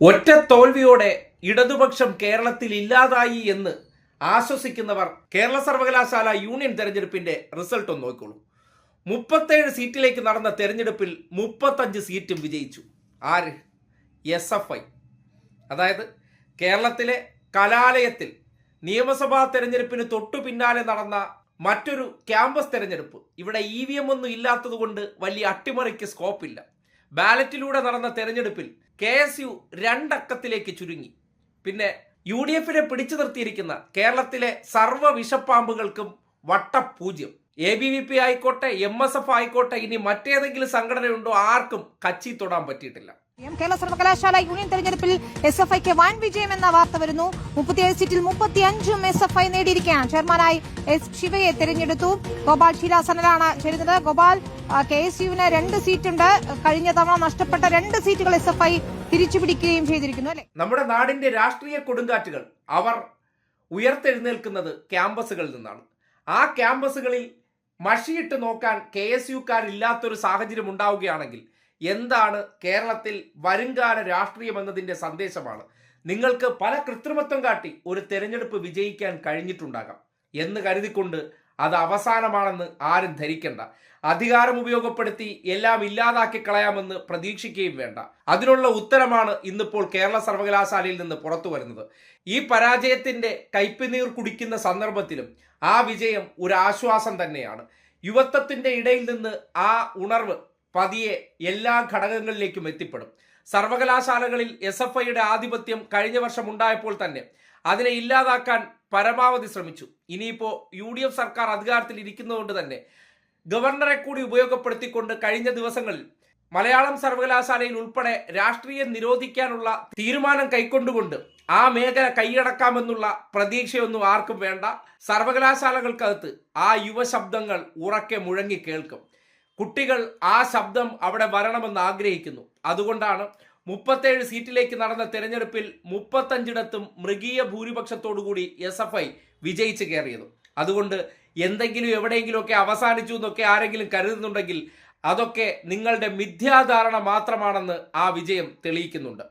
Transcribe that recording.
ഒറ്റ തോൽവിയോടെ ഇടതുപക്ഷം കേരളത്തിൽ ഇല്ലാതായി എന്ന് ആശ്വസിക്കുന്നവർ കേരള സർവകലാശാല യൂണിയൻ തെരഞ്ഞെടുപ്പിന്റെ റിസൾട്ട് ഒന്ന് നോക്കിക്കോളൂ. 37 സീറ്റിലേക്ക് നടന്ന തെരഞ്ഞെടുപ്പിൽ 35 സീറ്റും വിജയിച്ചു. ആര്? SFI. അതായത് കേരളത്തിലെ കലാലയത്തിൽ നിയമസഭാ തെരഞ്ഞെടുപ്പിന് തൊട്ടു പിന്നാലെ നടന്ന മറ്റൊരു ക്യാമ്പസ് തെരഞ്ഞെടുപ്പ്. ഇവിടെ EVM ഒന്നും ഇല്ലാത്തത് കൊണ്ട് വലിയ അട്ടിമറിക്ക് സ്കോപ്പില്ല. ബാലറ്റിലൂടെ നടന്ന തെരഞ്ഞെടുപ്പിൽ KSU 2 അക്കത്തിലേക്ക് ചുരുങ്ങി. പിന്നെ UDF-നെ പിടിച്ചു നിർത്തിയിരിക്കുന്ന കേരളത്തിലെ സർവ്വ വിഷപ്പാമ്പുകൾക്കും വട്ടപൂജ്യം. ABVP ആയിക്കോട്ടെ, MSF ആയിക്കോട്ടെ, ഇനി മറ്റേതെങ്കിലും സംഘടനയുണ്ടോ, ആർക്കും കച്ചി തൊടാൻ പറ്റിയിട്ടില്ല. കേരള സർവകലാശാല യൂണിയൻ തെരഞ്ഞെടുപ്പിൽ SFIക്ക് വൻ വിജയം എന്ന വാർത്ത വരുന്നു. 37 സീറ്റിൽ 35ഉം SFI നേടിയിരിക്കുകയാണ്. ചെയർമാനായി S. ശിവയെ തെരഞ്ഞെടുത്തു. ഗോപാൽ ഷീലാസനലാണ് ചേരുന്നത്. ഗോപാൽ, KSUവിന് 2 സീറ്റുണ്ട്. കഴിഞ്ഞ തവണ നഷ്ടപ്പെട്ട 2 സീറ്റുകൾ SFI തിരിച്ചുപിടിക്കുകയും ചെയ്തിരിക്കുന്നു, അല്ലെ? നമ്മുടെ നാടിന്റെ രാഷ്ട്രീയ കൊടുങ്കാറ്റുകൾ അവർ ഉയർത്തെഴുന്നേൽക്കുന്നത് ക്യാമ്പസുകളിൽ നിന്നാണ്. ആ ക്യാമ്പസുകളിൽ മഷിയിട്ട് നോക്കാൻ KSUക്കാരില്ലാത്തൊരു സാഹചര്യം ഉണ്ടാവുകയാണെങ്കിൽ എന്താണ് കേരളത്തിൽ വരുംകാല രാഷ്ട്രീയം എന്നതിന്റെ സന്ദേശമാണ്. നിങ്ങൾക്ക് പല കൃത്രിമത്വം കാട്ടി ഒരു തെരഞ്ഞെടുപ്പ് വിജയിക്കാൻ കഴിഞ്ഞിട്ടുണ്ടാകാം എന്ന് കരുതിക്കൊണ്ട് അത് അവസാനമാണെന്ന് ആരും ധരിക്കണ്ട. അധികാരം ഉപയോഗപ്പെടുത്തി എല്ലാം ഇല്ലാതാക്കി കളയാമെന്ന് പ്രതീക്ഷിക്കുകയും വേണ്ട. അതിനുള്ള ഉത്തരമാണ് ഇന്നിപ്പോൾ കേരള സർവകലാശാലയിൽ നിന്ന് പുറത്തു വരുന്നത്. ഈ പരാജയത്തിന്റെ കയ്പുനീർ കുടിക്കുന്ന സന്ദർഭത്തിലും ആ വിജയം ഒരു ആശ്വാസം തന്നെയാണ്. യുവത്വത്തിന്റെ ഇടയിൽ നിന്ന് ആ ഉണർവ് പതിയെ എല്ലാ ഘടകങ്ങളിലേക്കും എത്തിപ്പെടും. സർവകലാശാലകളിൽ SFIയുടെ ആധിപത്യം കഴിഞ്ഞ വർഷം ഉണ്ടായപ്പോൾ തന്നെ അതിനെ ഇല്ലാതാക്കാൻ പരമാവധി ശ്രമിച്ചു. ഇനിയിപ്പോൾ UDF സർക്കാർ അധികാരത്തിൽ ഇരിക്കുന്നതുകൊണ്ട് തന്നെ ഗവർണറെ കൂടി ഉപയോഗപ്പെടുത്തിക്കൊണ്ട് കഴിഞ്ഞ ദിവസങ്ങളിൽ മലയാളം സർവകലാശാലയിൽ ഉൾപ്പെടെ രാഷ്ട്രീയം നിരോധിക്കാനുള്ള തീരുമാനം കൈക്കൊണ്ടുകൊണ്ട് ആ മേഖല കൈയടക്കാമെന്നുള്ള പ്രതീക്ഷയൊന്നും ആർക്കും വേണ്ട. സർവകലാശാലകൾക്കകത്ത് ആ യുവശബ്ദങ്ങൾ ഉറക്കെ മുഴങ്ങി കേൾക്കും. കുട്ടികൾ ആ ശബ്ദം അവിടെ വരണമെന്ന് ആഗ്രഹിക്കുന്നു. അതുകൊണ്ടാണ് 37 സീറ്റിലേക്ക് നടന്ന തെരഞ്ഞെടുപ്പിൽ 35ഇടത്തും മൃഗീയ ഭൂരിപക്ഷത്തോടുകൂടി SFI വിജയിച്ച് കയറിയത്. അതുകൊണ്ട് എന്തെങ്കിലും എവിടെയെങ്കിലുമൊക്കെ അവസാനിച്ചു എന്നൊക്കെ ആരെങ്കിലും കരുതുന്നുണ്ടെങ്കിൽ അതൊക്കെ നിങ്ങളുടെ മിഥ്യാധാരണ മാത്രമാണെന്ന് ആ വിജയം തെളിയിക്കുന്നുണ്ട്.